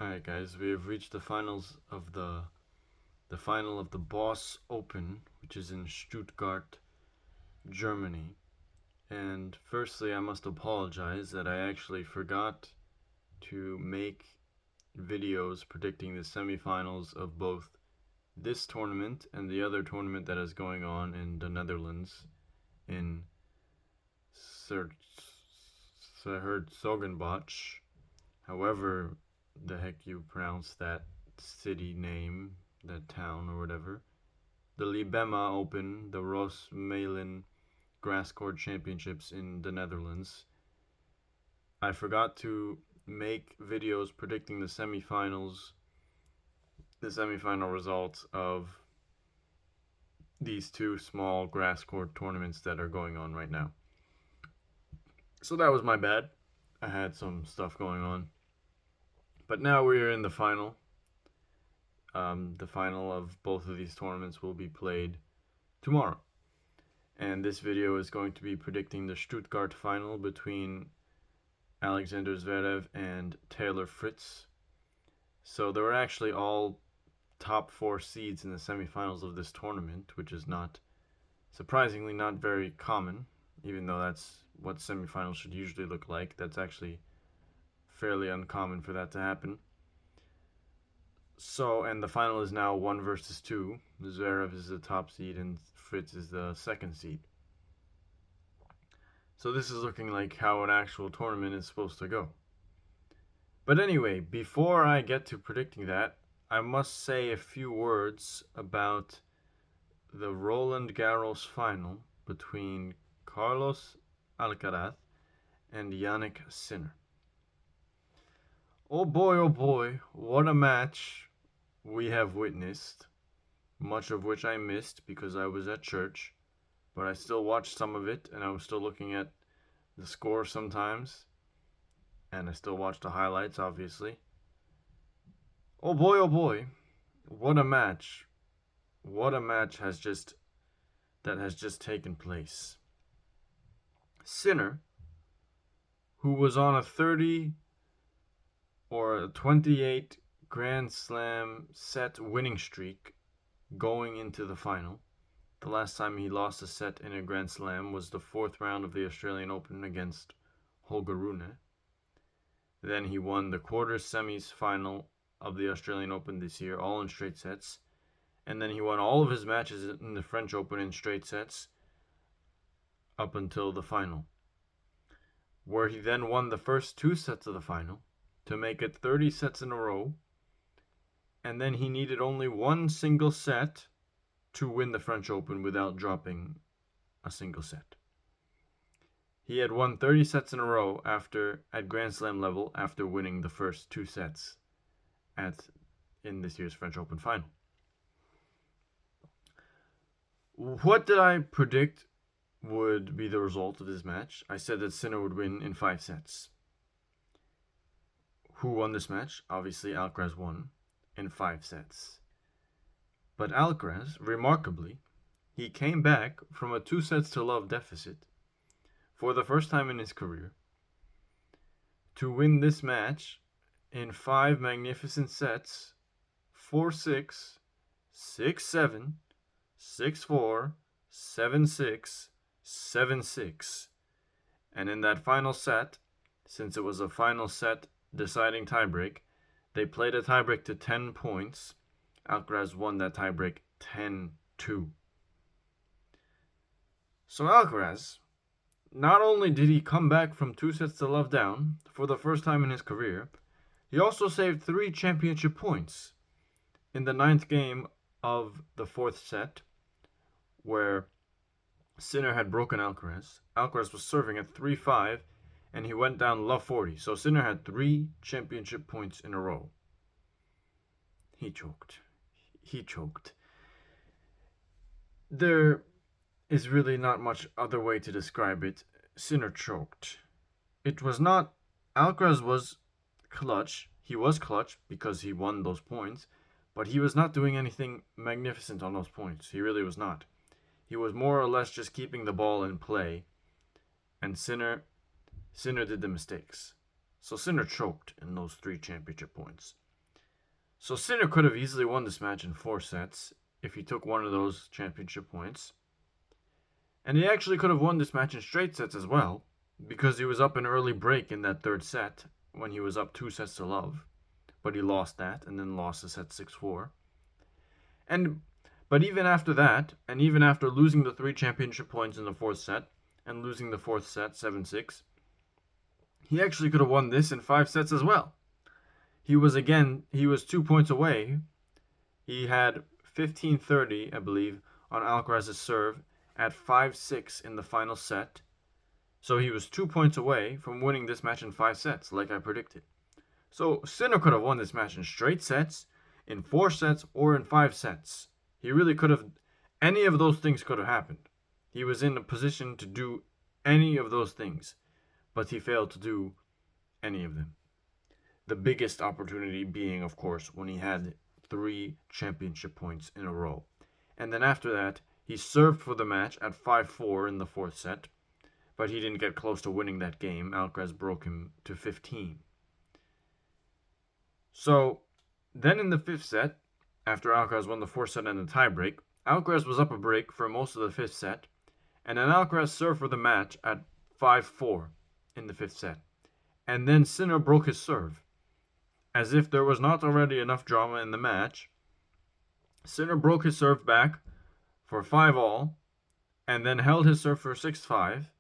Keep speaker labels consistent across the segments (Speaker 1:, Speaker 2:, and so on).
Speaker 1: Alright guys, we have reached the finals of the final of the Boss Open, which is in Stuttgart, Germany. And firstly, I must apologize that I actually forgot to make videos predicting the semifinals of both this tournament and the other tournament that is going on in the Netherlands in Herzogenbosch. However the heck you pronounce that city name, that town or whatever. The Libema Open, the Rosmalen Grass Court Championships in the Netherlands. I forgot to make videos predicting the semifinal results of these two small grass court tournaments that are going on right now. So that was my bad. I had some stuff going on. But now we are in the final. The final of both of these tournaments will be played tomorrow. And this video is going to be predicting the Stuttgart final between Alexander Zverev and Taylor Fritz. So there were actually all top 4 seeds in the semifinals of this tournament, which is not, surprisingly, not very common, even though that's what semifinals should usually look like. That's actually fairly uncommon for that to happen. So, and the final is now 1 versus 2. Zverev is the top seed and Fritz is the second seed. So this is looking like how an actual tournament is supposed to go. But anyway, before I get to predicting that, I must say a few words about the Roland Garros final between Carlos Alcaraz and Jannik Sinner. Oh boy, what a match we have witnessed, much of which I missed because I was at church, but I still watched some of it, and I was still looking at the score sometimes, and I still watched the highlights, obviously. Oh boy, what a match. What a match has just taken place. Sinner, who was on a 30 or a 28 Grand Slam set winning streak going into the final. The last time he lost a set in a Grand Slam was the 4th round of the Australian Open against Holger Rune. Then he won the quarters, semis, final of the Australian Open this year, all in straight sets. And then he won all of his matches in the French Open in straight sets up until the final, where he then won the first 2 sets of the final to make it 30 sets in a row, and then he needed only 1 single set to win the French Open without dropping a single set. He had won 30 sets in a row at Grand Slam level after winning the first 2 sets in this year's French Open final. What did I predict would be the result of this match? I said that Sinner would win in 5 sets. Who won this match? Obviously, Alcaraz won in 5 sets. But Alcaraz, remarkably, he came back from a 2-sets-to-love deficit for the first time in his career to win this match in 5 magnificent sets, 4-6, 6-7, 6-4, 7-6, 7-6. And in that final set, since it was a final set deciding tiebreak, they played a tiebreak to 10 points. Alcaraz won that tiebreak 10-2. So Alcaraz, not only did he come back from 2-sets-to-love down for the first time in his career, he also saved 3 championship points in the 9th game of the 4th set, where Sinner had broken Alcaraz. Alcaraz was serving at 3-5, and he went down love 40. So Sinner had 3 championship points in a row. He choked. There is really not much other way to describe it. Sinner choked. It was not... Alcaraz was clutch. He was clutch because he won those points, but he was not doing anything magnificent on those points. He really was not. He was more or less just keeping the ball in play, and Sinner did the mistakes. So Sinner choked in those 3 championship points. So Sinner could have easily won this match in 4 sets if he took one of those championship points. And he actually could have won this match in straight sets as well, because he was up an early break in that third set when he was up 2 sets to love. But he lost that and then lost the set 6-4. But even after that, and even after losing the 3 championship points in the 4th set and losing the 4th set 7-6, he actually could have won this in 5 sets as well. He was 2 points away. He had 15-30, I believe, on Alcaraz's serve at 5-6 in the final set. So he was 2 points away from winning this match in 5 sets, like I predicted. So Sinner could have won this match in straight sets, in 4 sets, or in 5 sets. He really could have. Any of those things could have happened. He was in a position to do any of those things, but he failed to do any of them. The biggest opportunity being, of course, when he had 3 championship points in a row. And then after that, he served for the match at 5-4 in the 4th set, but he didn't get close to winning that game. Alcaraz broke him to 15. So, then in the 5th set, after Alcaraz won the 4th set and the tiebreak, Alcaraz was up a break for most of the 5th set, and then Alcaraz served for the match at 5-4 in the 5th set. And then Sinner broke his serve. As if there was not already enough drama in the match, Sinner broke his serve back for 5-all, and then held his serve for 6-5,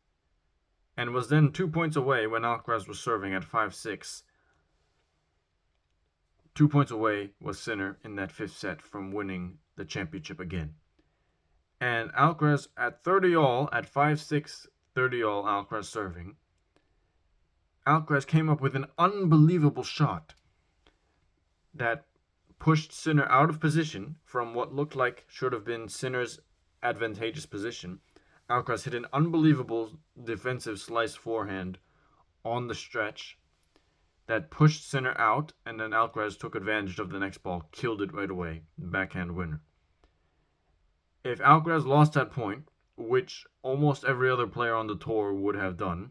Speaker 1: and was then 2 points away when Alcaraz was serving at 5-6. 2 points away was Sinner in that 5th set from winning the championship again. And Alcaraz at 30-all, at 5-6, 30-all Alcaraz serving, Alcaraz came up with an unbelievable shot that pushed Sinner out of position from what looked like should have been Sinner's advantageous position. Alcaraz hit an unbelievable defensive slice forehand on the stretch that pushed Sinner out, and then Alcaraz took advantage of the next ball, killed it right away, backhand winner. If Alcaraz lost that point, which almost every other player on the tour would have done,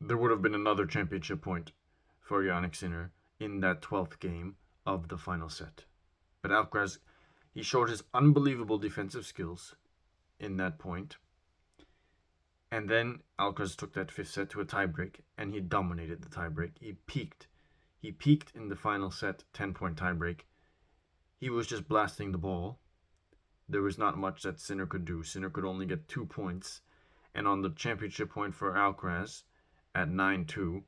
Speaker 1: there would have been another championship point for Jannik Sinner in that 12th game of the final set. But Alcaraz, he showed his unbelievable defensive skills in that point. And then Alcaraz took that 5th set to a tiebreak, and he dominated the tiebreak. He peaked. He peaked in the final set, 10-point tiebreak. He was just blasting the ball. There was not much that Sinner could do. Sinner could only get 2 points. And on the championship point for Alcaraz at 9-2,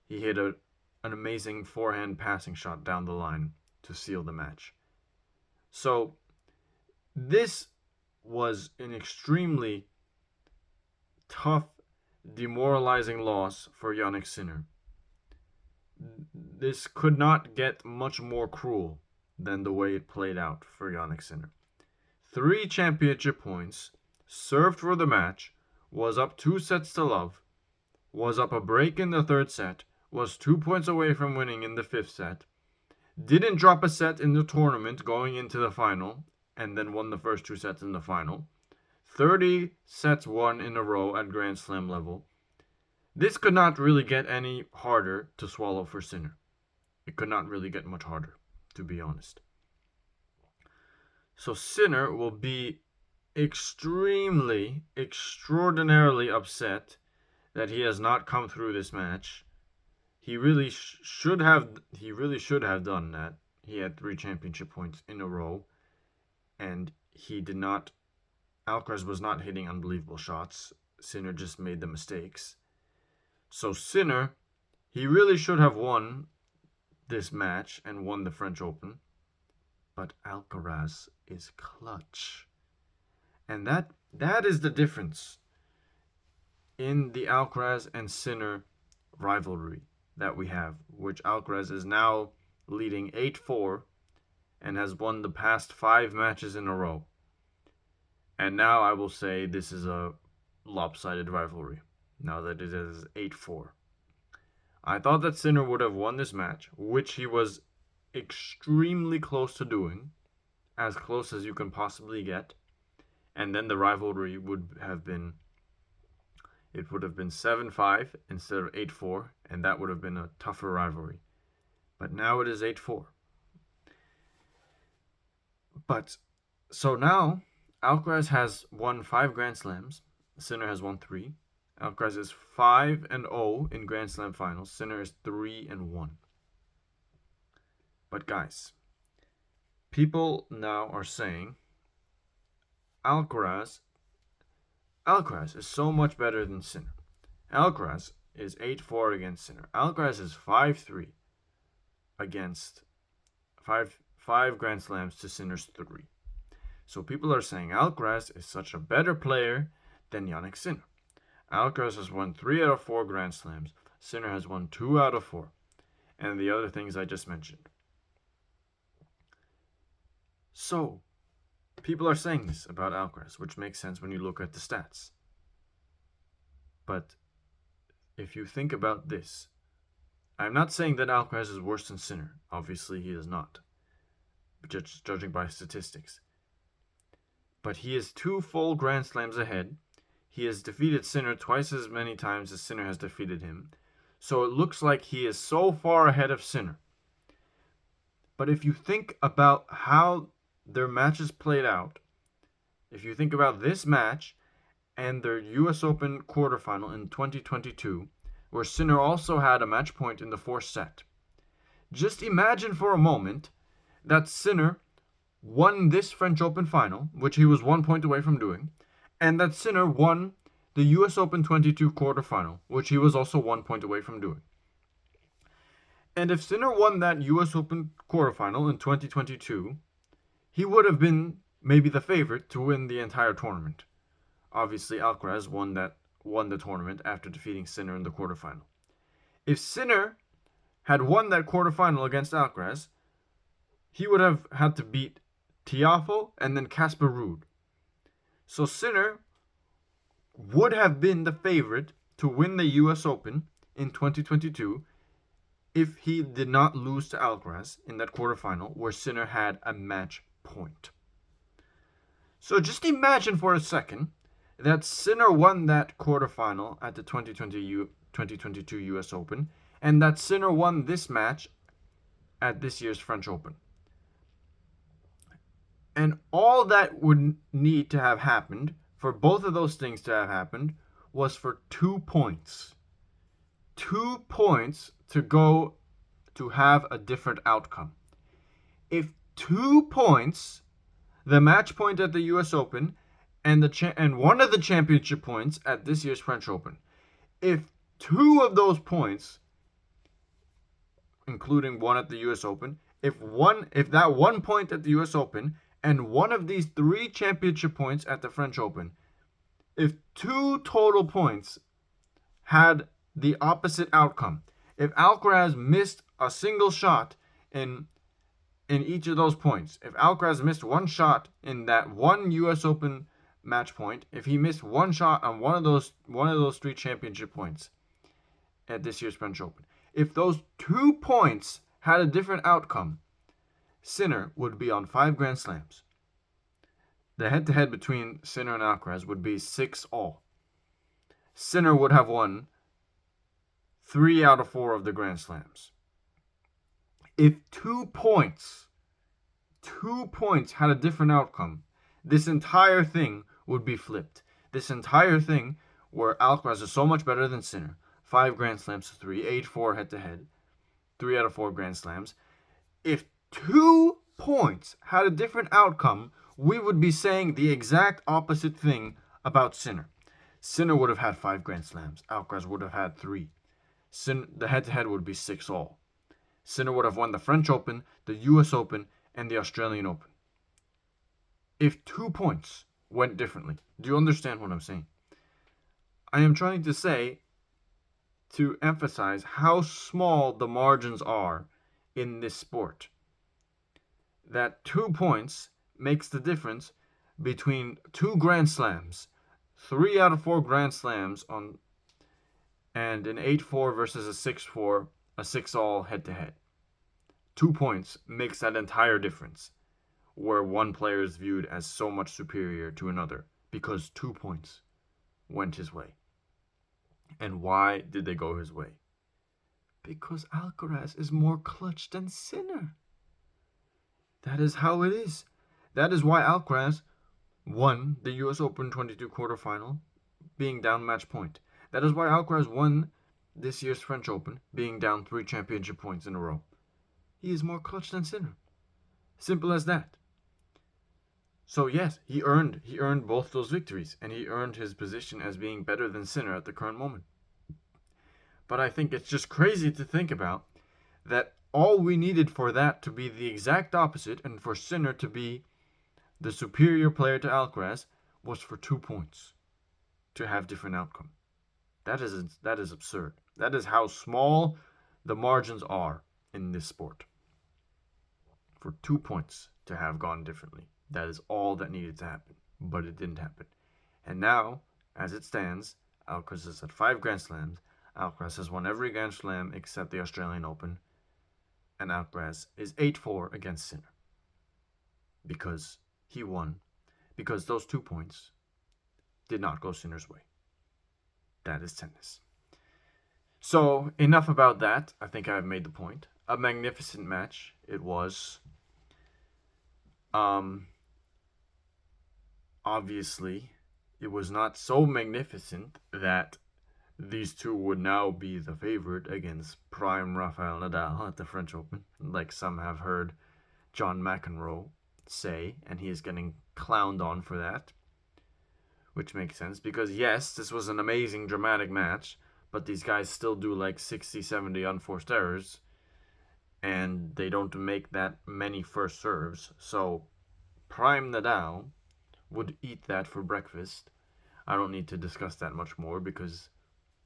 Speaker 1: he hit an amazing forehand passing shot down the line to seal the match. So this was an extremely tough, demoralizing loss for Jannik Sinner. This could not get much more cruel than the way it played out for Jannik Sinner. 3 championship points, served for the match, was up 2 sets to love, was up a break in the 3rd set, was 2 points away from winning in the 5th set, didn't drop a set in the tournament going into the final, and then won the first 2 sets in the final. 30 sets won in a row at Grand Slam level. This could not really get any harder to swallow for Sinner. It could not really get much harder, to be honest. So Sinner will be extraordinarily upset that he has not come through this match. He really should have done that. He had 3 championship points in a row, and he did not. Alcaraz was not hitting unbelievable shots. Sinner just made the mistakes. So Sinner, he really should have won this match and won the French Open. But Alcaraz is clutch. And that is the difference in the Alcaraz and Sinner rivalry that we have, which Alcaraz is now leading 8-4 and has won the past 5 matches in a row. And now I will say this is a lopsided rivalry, now that it is 8-4. I thought that Sinner would have won this match, which he was extremely close to doing, as close as you can possibly get, and then the rivalry would have been 7-5 instead of 8-4, and that would have been a tougher rivalry. But now it is 8-4. But so now Alcaraz has won 5 Grand Slams. Sinner has won 3. Alcaraz is 5-0 in Grand Slam finals. Sinner is 3-1. But guys, people now are saying Alcaraz is so much better than Sinner. Alcaraz is 8-4 against Sinner. Alcaraz is 5-3 against 5 Grand Slams to Sinner's 3. So people are saying Alcaraz is such a better player than Jannik Sinner. Alcaraz has won 3 out of 4 Grand Slams. Sinner has won 2 out of 4. And the other things I just mentioned. So, people are saying this about Alcaraz, which makes sense when you look at the stats. But if you think about this, I'm not saying that Alcaraz is worse than Sinner. Obviously, he is not, judging by statistics. But he is 2 full Grand Slams ahead. He has defeated Sinner twice as many times as Sinner has defeated him. So it looks like he is so far ahead of Sinner. But if you think about how their matches played out, if you think about this match and their US Open quarterfinal in 2022, where Sinner also had a match point in the 4th set, just imagine for a moment that Sinner won this French Open final, which he was 1 point away from doing, and that Sinner won the US Open 22 quarterfinal, which he was also 1 point away from doing. And if Sinner won that US Open quarterfinal in 2022, he would have been maybe the favorite to win the entire tournament. Obviously, Alcaraz won the tournament after defeating Sinner in the quarterfinal. If Sinner had won that quarterfinal against Alcaraz, he would have had to beat Tiafoe and then Casper Ruud. So Sinner would have been the favorite to win the US Open in 2022 if he did not lose to Alcaraz in that quarterfinal where Sinner had a match point. So just imagine for a second that Sinner won that quarterfinal at the 2022 US Open and that Sinner won this match at this year's French Open. And all that would need to have happened, for both of those things to have happened, was for 2 points. 2 points to go to have a different outcome. If 2 points, the match point at the US Open and one of the championship points at this year's French Open, if 2 of those points, including one at the US Open, if that 1 point at the US Open and one of these 3 championship points at the French Open, if 2 total points had the opposite outcome, if Alcaraz missed a single shot in each of those points, if Alcaraz missed one shot in that one US Open match point, if he missed one shot on one of those 3 championship points at this year's French Open, if those 2 points had a different outcome, Sinner would be on 5 Grand Slams. The head-to-head between Sinner and Alcaraz would be 6-all. Sinner would have won 3 out of 4 of the Grand Slams. If 2 points had a different outcome, this entire thing would be flipped. This entire thing where Alcaraz is so much better than Sinner, 5 Grand Slams to 3, 8-4 head-to-head, 3 out of 4 Grand Slams. If 2 points had a different outcome, we would be saying the exact opposite thing about Sinner. Sinner would have had 5 Grand Slams. Alcaraz would have had 3. The head-to-head would be 6-all. Sinner would have won the French Open, the US Open, and the Australian Open. If 2 points went differently. Do you understand what I'm saying? I am trying to say, to emphasize how small the margins are in this sport. That 2 points makes the difference between 2 Grand Slams, 3 out of 4 Grand Slams and an 8-4 versus a 6-4, a 6-all head-to-head. 2 points makes that entire difference, where one player is viewed as so much superior to another because 2 points went his way. And why did they go his way? Because Alcaraz is more clutch than Sinner. That is how it is. That is why Alcaraz won the US Open 22 quarterfinal, being down match point. That is why Alcaraz won this year's French Open, being down 3 championship points in a row. He is more clutch than Sinner. Simple as that. So yes, he earned both those victories, and he earned his position as being better than Sinner at the current moment. But I think it's just crazy to think about that all we needed for that to be the exact opposite, and for Sinner to be the superior player to Alcaraz, was for 2 points to have different outcome. That is absurd. That is how small the margins are in this sport. For 2 points to have gone differently. That is all that needed to happen. But it didn't happen. And now, as it stands, Alcaraz is at 5 Grand Slams. Alcaraz has won every Grand Slam except the Australian Open. And Alcaraz is 8-4 against Sinner. Because he won. Because those 2 points did not go Sinner's way. That is tennis. So, enough about that. I think I've made the point. A magnificent match it was. Obviously, it was not so magnificent that these two would now be the favorite against prime Rafael Nadal at the French Open, like some have heard John McEnroe say, and he is getting clowned on for that. Which makes sense, because yes, this was an amazing, dramatic match, but these guys still do like 60, 70 unforced errors, and they don't make that many first serves, so prime Nadal would eat that for breakfast. I don't need to discuss that much more, because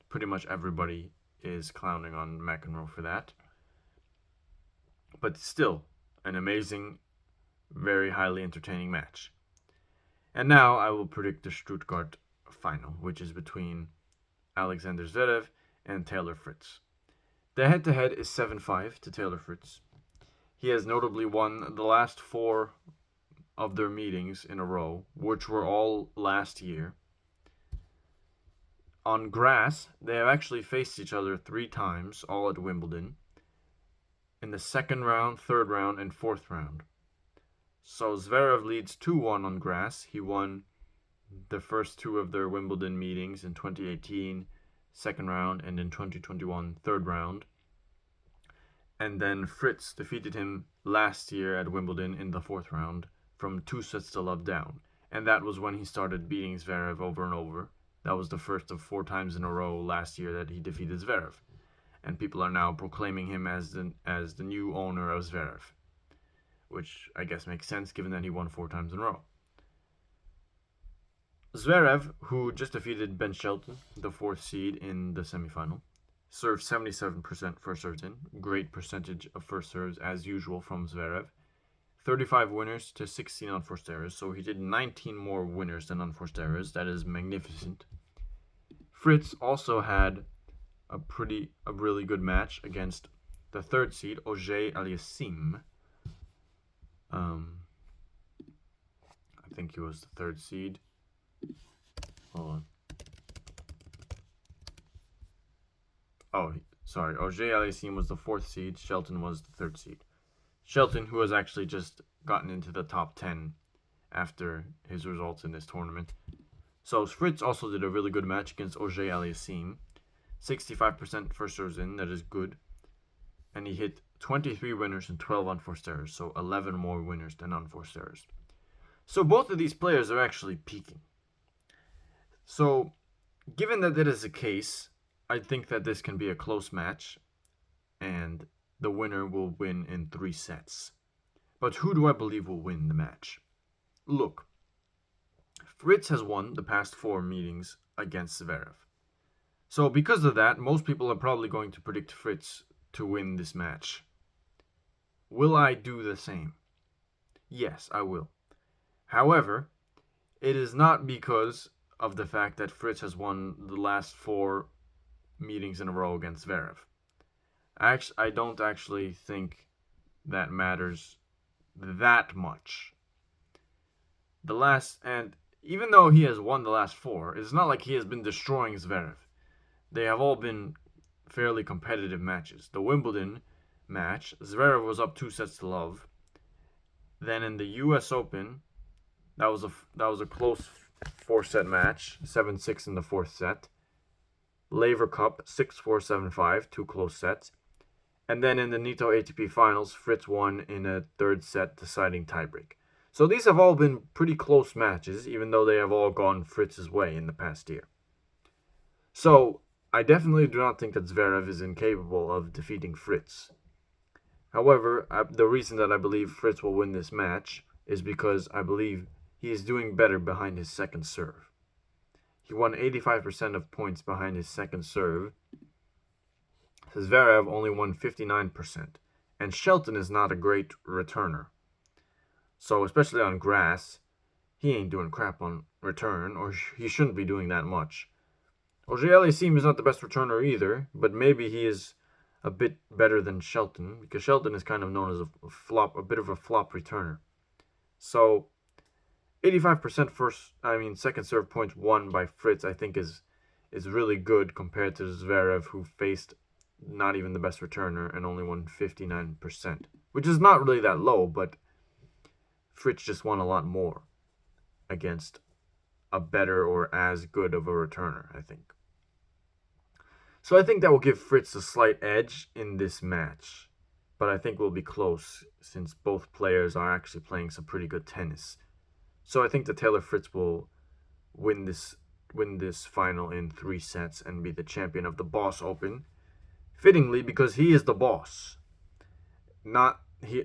Speaker 1: pretty much everybody is clowning on McEnroe for that. But still, an amazing, very highly entertaining match. And now I will predict the Stuttgart final, which is between Alexander Zverev and Taylor Fritz. The head-to-head is 7-5 to Taylor Fritz. He has notably won the last 4 of their meetings in a row, which were all last year. On grass, they have actually faced each other 3 times, all at Wimbledon, in the second round, third round, and fourth round. So Zverev leads 2-1 on grass. He won the first 2 of their Wimbledon meetings in 2018, second round, and in 2021, third round. And then Fritz defeated him last year at Wimbledon in the fourth round from 2 sets to love down. And that was when he started beating Zverev over and over. That was the first of 4 times in a row last year that he defeated Zverev. And people are now proclaiming him as the new owner of Zverev, which I guess makes sense given that he won 4 times in a row. Zverev, who just defeated Ben Shelton, the 4th seed in the semifinal, served 77% first serves in. Great percentage of first serves as usual from Zverev. 35 winners to 16 unforced errors, so he did 19 more winners than unforced errors. That is magnificent. Fritz also had a really good match against the 3rd seed, Auger Aliassime. I think he was the 3rd seed. Hold on. Oh, sorry. Auger Aliassime was the 4th seed. Shelton was the 3rd seed. Shelton, who has actually just gotten into the top 10 after his results in this tournament. So Fritz also did a really good match against Auger Aliassime. 65% first serves in, that is good. And he hit 23 winners and 12 unforced errors, so 11 more winners than unforced errors. So both of these players are actually peaking. So, given that is the case, I think that this can be a close match, and the winner will win in 3 sets. But who do I believe will win the match? Look, Fritz has won the past 4 meetings against Zverev. So because of that, most people are probably going to predict Fritz to win this match. Will I do the same? Yes, I will. However, it is not because of the fact that Fritz has won the last 4 meetings in a row against Zverev. I don't actually think that matters that much. And even though he has won the last 4, it's not like he has been destroying Zverev. They have all been fairly competitive matches. The Wimbledon match, Zverev was up 2-0. Then in the U.S. Open, that was a close 4-set match, 7-6 in the fourth set. Laver Cup 6-4, 7-5, two close sets. And then in the Nitto ATP Finals, Fritz won in a third set deciding tiebreak. So these have all been pretty close matches, even though they have all gone Fritz's way in the past year. So I definitely do not think that Zverev is incapable of defeating Fritz. However, the reason that I believe Fritz will win this match is because I believe he is doing better behind his second serve. He won 85% of points behind his second serve. Zverev only won 59%. And Shelton is not a great returner. So, especially on grass, he ain't doing crap on return, or he shouldn't be doing that much. Auger-Aliassime is not the best returner either, but maybe he is a bit better than Shelton, because Shelton is kind of known as a bit of a flop returner. So, 85% second serve points won by Fritz, I think is really good compared to Zverev, who faced not even the best returner and only won 59%, which is not really that low, but Fritz just won a lot more against a better or as good of a returner, I think. So I think that will give Fritz a slight edge in this match, but I think we'll be close since both players are actually playing some pretty good tennis. So I think that Taylor Fritz will win this final in 3 sets and be the champion of the Boss Open, fittingly because he is the boss. Not he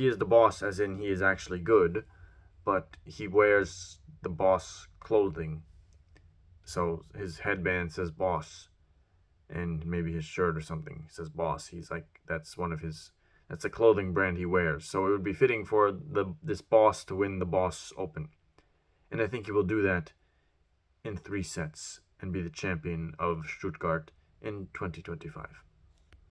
Speaker 1: is the boss as in he is actually good, but he wears the boss clothing. So his headband says boss, and maybe his shirt or something says boss. He's like, that's a clothing brand he wears. So it would be fitting for this boss to win the Boss Open. And I think he will do that in 3 sets and be the champion of Stuttgart in 2025.